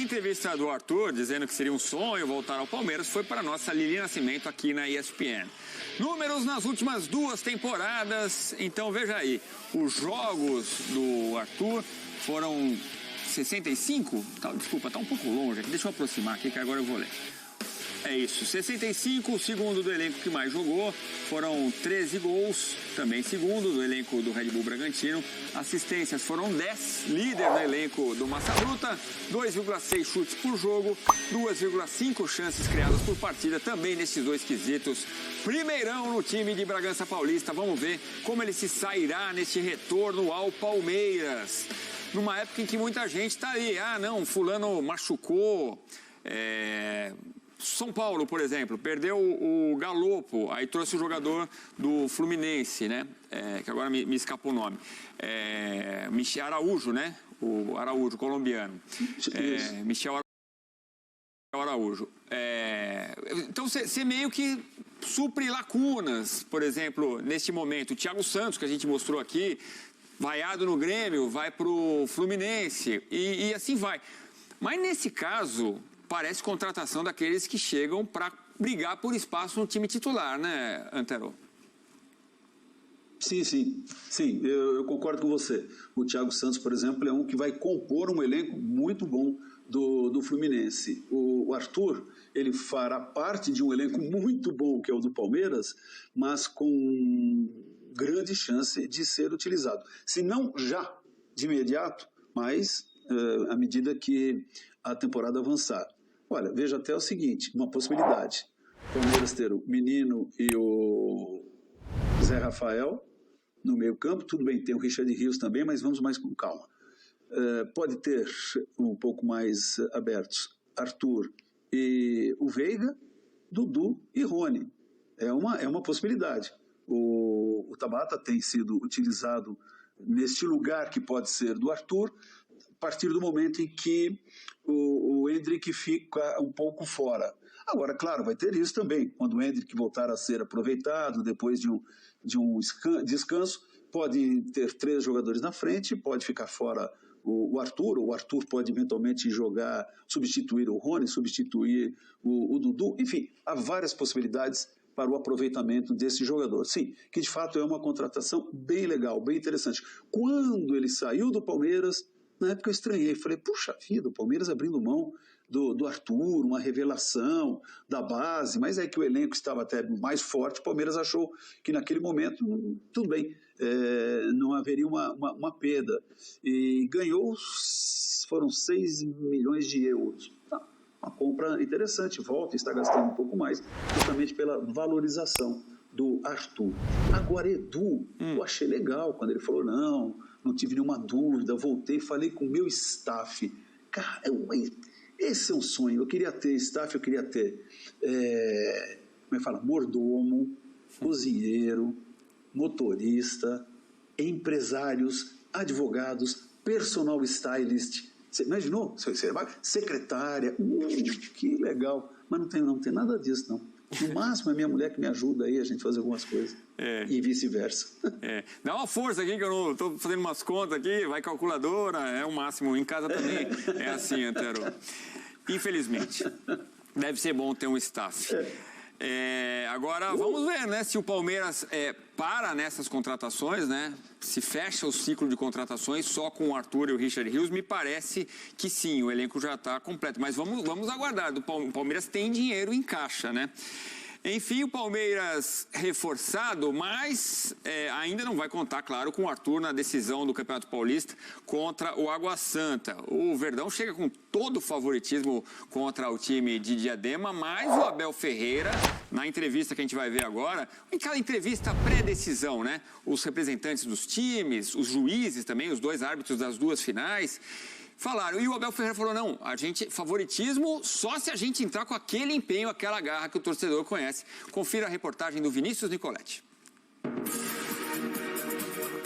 entrevista do Arthur, dizendo que seria um sonho voltar ao Palmeiras, foi para a nossa Lili Nascimento aqui na ESPN. Números nas últimas 2 temporadas, então veja aí, os jogos do Arthur foram 65? Desculpa, tá um pouco longe aqui, deixa eu aproximar aqui que agora eu vou ler. É isso, 65, o segundo do elenco que mais jogou, foram 13 gols, também segundo do elenco do Red Bull Bragantino. Assistências foram 10, líder no elenco do Massa Bruta, 2,6 chutes por jogo, 2,5 chances criadas por partida, também nesses 2 quesitos. Primeirão no time de Bragança Paulista, vamos ver como ele se sairá neste retorno ao Palmeiras. Numa época em que muita gente está aí, não, fulano machucou, São Paulo, por exemplo, perdeu o Galopo, aí trouxe o jogador do Fluminense, né? Que agora me escapou o nome. Michel Araújo, né? O Araújo, colombiano. Michel Araújo. Então, você meio que supre lacunas, por exemplo, neste momento. O Thiago Santos, que a gente mostrou aqui, vaiado no Grêmio, vai para o Fluminense e assim vai. Mas nesse caso, parece contratação daqueles que chegam para brigar por espaço no time titular, né, Antero? Sim, eu concordo com você. O Thiago Santos, por exemplo, é um que vai compor um elenco muito bom do Fluminense. O Arthur, ele fará parte de um elenco muito bom, que é o do Palmeiras, mas com grande chance de ser utilizado. Se não já de imediato, mas à medida que a temporada avançar. Olha, veja até o seguinte, uma possibilidade. O Palmeiras ter o Menino e o Zé Rafael no meio campo, tudo bem, tem o Richard Rios também, mas vamos mais com calma. Pode ter um pouco mais abertos Arthur e o Veiga, Dudu e Rony. É uma possibilidade. O Tabata tem sido utilizado neste lugar que pode ser do Arthur, a partir do momento em que o Endrick fica um pouco fora. Agora, claro, vai ter isso também. Quando o Endrick voltar a ser aproveitado, depois de um descanso, pode ter 3 jogadores na frente, pode ficar fora o Arthur pode eventualmente substituir o Rony, substituir o Dudu, enfim, há várias possibilidades para o aproveitamento desse jogador. Sim, que de fato é uma contratação bem legal, bem interessante. Quando ele saiu do Palmeiras, na época eu estranhei, falei, puxa vida, o Palmeiras abrindo mão do Arthur, uma revelação da base, mas é que o elenco estava até mais forte, o Palmeiras achou que naquele momento, tudo bem, não haveria uma perda. E ganhou, foram 6 milhões de euros. Uma compra interessante, volta e está gastando um pouco mais, justamente pela valorização do Arthur. Agora, Edu, eu achei legal quando ele falou, não tive nenhuma dúvida, voltei, falei com o meu staff. Cara, esse é um sonho, eu queria ter staff, eu queria ter, como é que fala, mordomo, cozinheiro, motorista, empresários, advogados, personal stylist. Você imaginou? Secretária, que legal. Mas não tem nada disso, não. No máximo é minha mulher que me ajuda aí a gente fazer algumas coisas. E vice-versa. Dá uma força aqui que eu não estou fazendo umas contas aqui, vai calculadora, é o máximo. Em casa também é assim, Antero. Infelizmente. Deve ser bom ter um staff. Agora, vamos ver, né, se o Palmeiras para nessas contratações, né, se fecha o ciclo de contratações só com o Arthur e o Richard Rios, me parece que sim, o elenco já está completo, mas vamos aguardar, o Palmeiras tem dinheiro em caixa, né? Enfim, o Palmeiras reforçado, mas ainda não vai contar, claro, com o Arthur na decisão do Campeonato Paulista contra o Água Santa. O Verdão chega com todo o favoritismo contra o time de Diadema, mas o Abel Ferreira, na entrevista que a gente vai ver agora, em cada entrevista pré-decisão, né? Os representantes dos times, os juízes também, os 2 árbitros das 2 finais, falaram, e o Abel Ferreira falou, não, favoritismo só se a gente entrar com aquele empenho, aquela garra que o torcedor conhece. Confira a reportagem do Vinícius Nicoletti.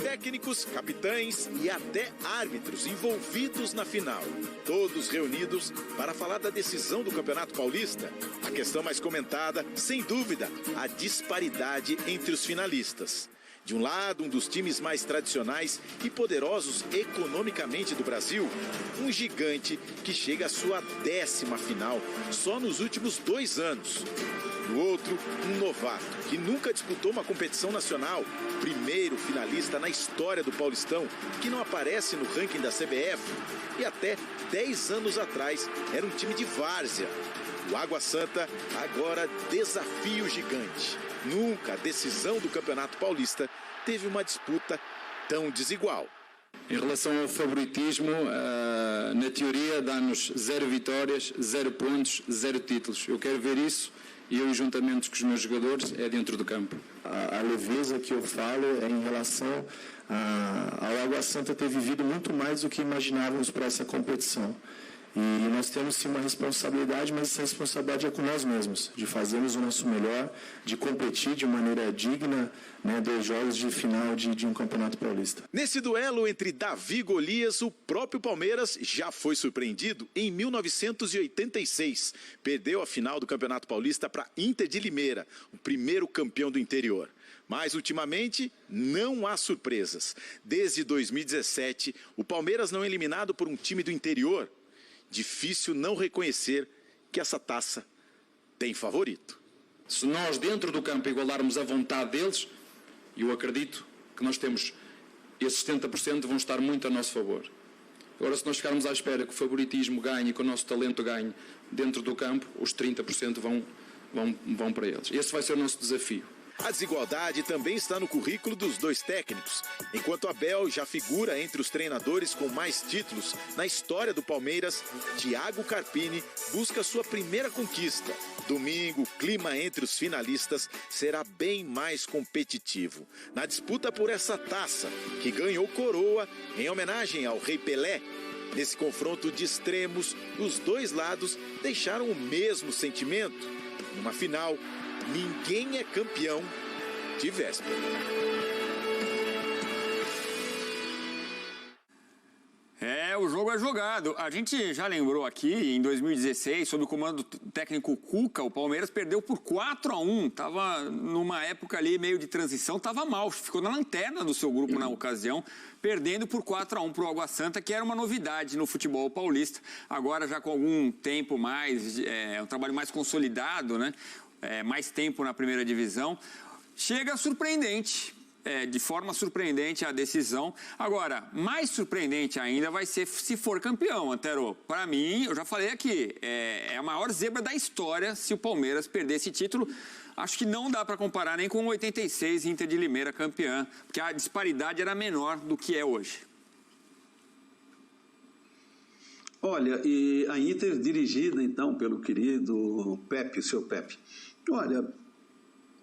Técnicos, capitães e até árbitros envolvidos na final. Todos reunidos para falar da decisão do Campeonato Paulista. A questão mais comentada, sem dúvida, a disparidade entre os finalistas. De um lado, um dos times mais tradicionais e poderosos economicamente do Brasil, um gigante que chega à sua 10ª final só nos últimos 2 anos. Do outro, um novato que nunca disputou uma competição nacional, primeiro finalista na história do Paulistão, que não aparece no ranking da CBF e até 10 anos atrás era um time de várzea. O Água Santa agora desafia o gigante. Nunca a decisão do Campeonato Paulista teve uma disputa tão desigual. Em relação ao favoritismo, na teoria dá-nos 0 vitórias, 0 pontos, 0 títulos. Eu quero ver isso e eu, juntamente com os meus jogadores, é dentro do campo. A leveza que eu falo é em relação ao Água Santa ter vivido muito mais do que imaginávamos para essa competição. E nós temos sim uma responsabilidade, mas essa responsabilidade é com nós mesmos, de fazermos o nosso melhor, de competir de maneira digna, 2 jogos de final de um Campeonato Paulista. Nesse duelo entre Davi e Golias, o próprio Palmeiras já foi surpreendido em 1986. Perdeu a final do Campeonato Paulista para Inter de Limeira, o primeiro campeão do interior. Mas, ultimamente, não há surpresas. Desde 2017, o Palmeiras não é eliminado por um time do interior. Difícil não reconhecer que essa taça tem favorito. Se nós, dentro do campo, igualarmos a vontade deles, eu acredito que nós temos esses 70% vão estar muito a nosso favor. Agora, se nós ficarmos à espera que o favoritismo ganhe e que o nosso talento ganhe dentro do campo, os 30% vão para eles. Esse vai ser o nosso desafio. A desigualdade também está no currículo dos 2 técnicos. Enquanto Abel já figura entre os treinadores com mais títulos na história do Palmeiras, Thiago Carpini busca sua primeira conquista. Domingo, o clima entre os finalistas será bem mais competitivo. Na disputa por essa taça, que ganhou coroa em homenagem ao Rei Pelé, nesse confronto de extremos, os 2 lados deixaram o mesmo sentimento. Numa final, ninguém é campeão de véspera. O jogo é jogado. A gente já lembrou aqui, em 2016, sob o comando do técnico Cuca, o Palmeiras perdeu por 4-1. Estava numa época ali meio de transição, estava mal. Ficou na lanterna do seu grupo na ocasião, perdendo por 4-1 para o Água Santa, que era uma novidade no futebol paulista. Agora, já com algum tempo mais, um trabalho mais consolidado, né? Mais tempo na primeira divisão, chega surpreendente, de forma surpreendente a decisão. Agora, mais surpreendente ainda vai ser se for campeão, Antero. Para mim, eu já falei aqui, é a maior zebra da história se o Palmeiras perder esse título. Acho que não dá para comparar nem com o 86 Inter de Limeira campeã, porque a disparidade era menor do que é hoje. Olha, e a Inter dirigida, então, pelo querido Pepe, o seu Pepe. Olha,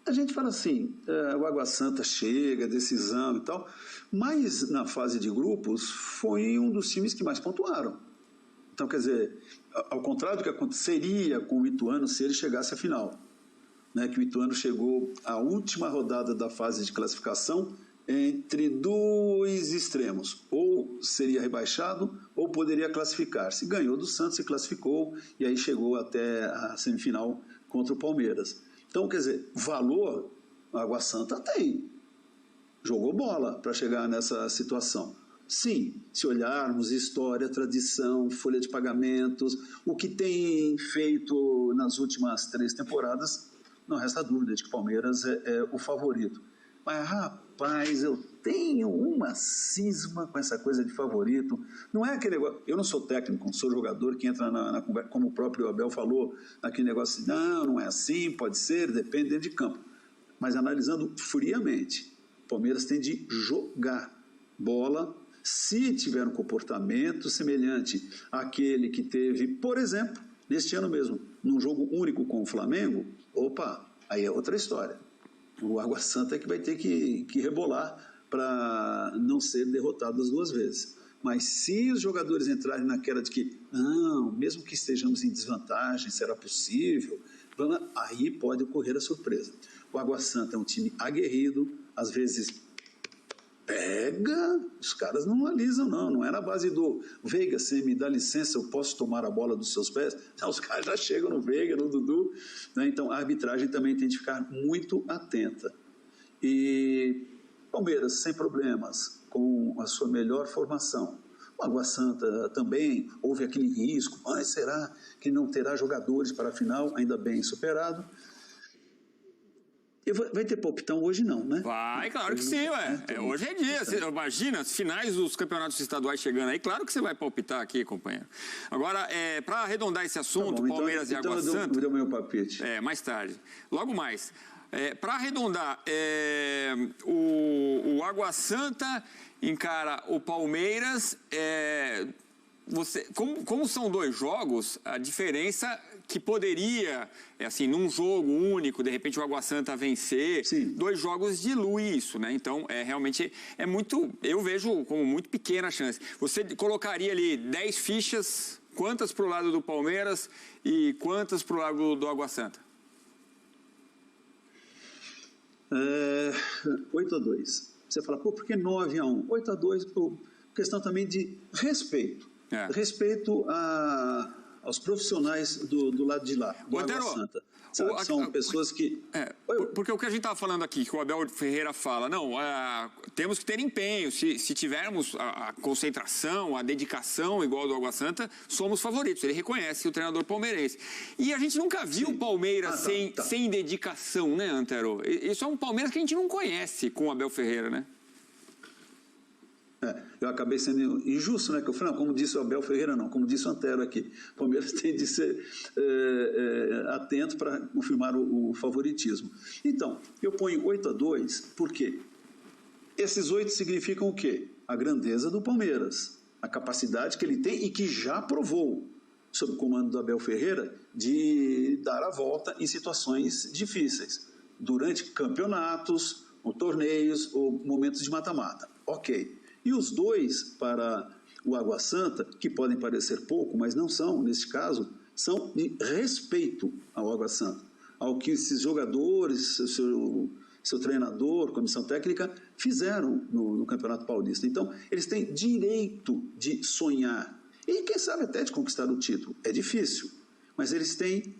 a gente fala assim, o Água Santa chega, decisão e tal, mas na fase de grupos foi um dos times que mais pontuaram. Então, quer dizer, ao contrário do que aconteceria com o Ituano se ele chegasse à final, né, que o Ituano chegou à última rodada da fase de classificação entre 2 extremos, ou seria rebaixado ou poderia classificar-se. Ganhou do Santos, se classificou e aí chegou até a semifinal contra o Palmeiras. Então, quer dizer, valor a Água Santa tem. Jogou bola para chegar nessa situação. Sim, se olharmos história, tradição, folha de pagamentos, o que tem feito nas últimas 3 temporadas, não resta dúvida de que o Palmeiras é o favorito. Mas, rapaz, eu tenho uma cisma com essa coisa de favorito. Não é aquele negócio... Eu não sou técnico, não sou jogador que entra na conversa, como o próprio Abel falou, naquele negócio de não é assim, pode ser, depende dentro de campo. Mas analisando friamente, o Palmeiras tem de jogar bola se tiver um comportamento semelhante àquele que teve, por exemplo, neste ano mesmo, num jogo único com o Flamengo, aí é outra história. O Água Santa é que vai ter que rebolar para não ser derrotado as 2 vezes. Mas se os jogadores entrarem naquela de que, não, mesmo que estejamos em desvantagem, será possível, aí pode ocorrer a surpresa. O Água Santa é um time aguerrido, às vezes pega, os caras não alisam não é na base do Veiga, você me dá licença, eu posso tomar a bola dos seus pés? Não, os caras já chegam no Veiga, no Dudu, né? Então a arbitragem também tem de ficar muito atenta. E Palmeiras sem problemas, com a sua melhor formação. O Água Santa também houve aquele risco, mas será que não terá jogadores para a final? Ainda bem superado. E vai ter palpitão hoje não, né? Vai, claro que sim, ué. Hoje é dia. Você imagina as finais dos campeonatos estaduais chegando aí, claro que você vai palpitar aqui, companheiro. Agora, para arredondar esse assunto, bom, Palmeiras e Água Santa... Me deu meu palpite. Mais tarde. Logo mais. Para arredondar, o Água Santa encara o Palmeiras. Como são 2 jogos, a diferença que poderia, assim, num jogo único, de repente o Água Santa vencer, Sim. 2 jogos dilui isso, né? Então, realmente é muito, eu vejo como muito pequena a chance. Você colocaria ali 10 fichas, quantas para o lado do Palmeiras e quantas para o lado do Água Santa? 8-2. Você fala, por que 9-1? 8-2 por questão também de respeito. Respeito aos profissionais do lado de lá, do Água Santa. Sabe, são pessoas que... Porque o que a gente estava falando aqui, que o Abel Ferreira fala, não, temos que ter empenho, se tivermos a concentração, a dedicação igual do Água Santa, somos favoritos, ele reconhece o treinador palmeirense. E a gente nunca viu o Palmeiras sem dedicação, né, Antero? Isso é um Palmeiras que a gente não conhece com o Abel Ferreira, né? Eu acabei sendo injusto, né? Que eu falei, não, como disse o Abel Ferreira, não, como disse o Antero aqui. O Palmeiras tem de ser atento para confirmar o favoritismo. Então, eu ponho 8-2, porque esses 8 significam o quê? A grandeza do Palmeiras, a capacidade que ele tem e que já provou, sob o comando do Abel Ferreira, de dar a volta em situações difíceis, durante campeonatos, ou torneios, ou momentos de mata-mata. Ok. E os 2 para o Água Santa, que podem parecer pouco, mas não são, nesse caso, são de respeito ao Água Santa, ao que esses jogadores, seu treinador, comissão técnica, fizeram no Campeonato Paulista. Então, eles têm direito de sonhar e, quem sabe, até de conquistar o título. É difícil, mas eles têm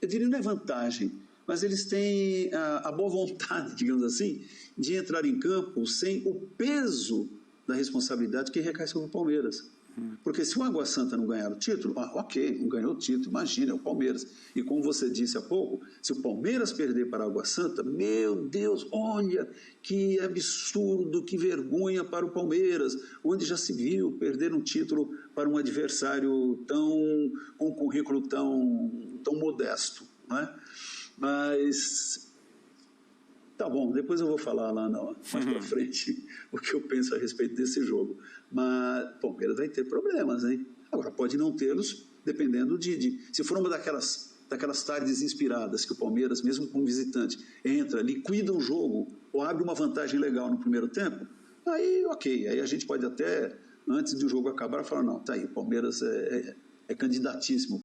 eu diria, não é vantagem, mas eles têm a boa vontade, digamos assim, de entrar em campo sem o peso da responsabilidade que recai sobre o Palmeiras. Porque se o Água Santa não ganhar o título, ok, não ganhou o título, imagina, é o Palmeiras. E como você disse há pouco, se o Palmeiras perder para a Água Santa, meu Deus, olha que absurdo, que vergonha para o Palmeiras, onde já se viu perder um título para um adversário com um currículo tão modesto, não é? Mas, tá bom, depois eu vou falar lá mais pra frente o que eu penso a respeito desse jogo. Mas o Palmeiras vai ter problemas, hein? Agora, pode não tê-los, dependendo se for uma daquelas tardes inspiradas que o Palmeiras, mesmo como visitante, entra, liquida um jogo ou abre uma vantagem legal no primeiro tempo, aí ok, aí a gente pode até, antes do jogo acabar, falar, não, tá aí, o Palmeiras é candidatíssimo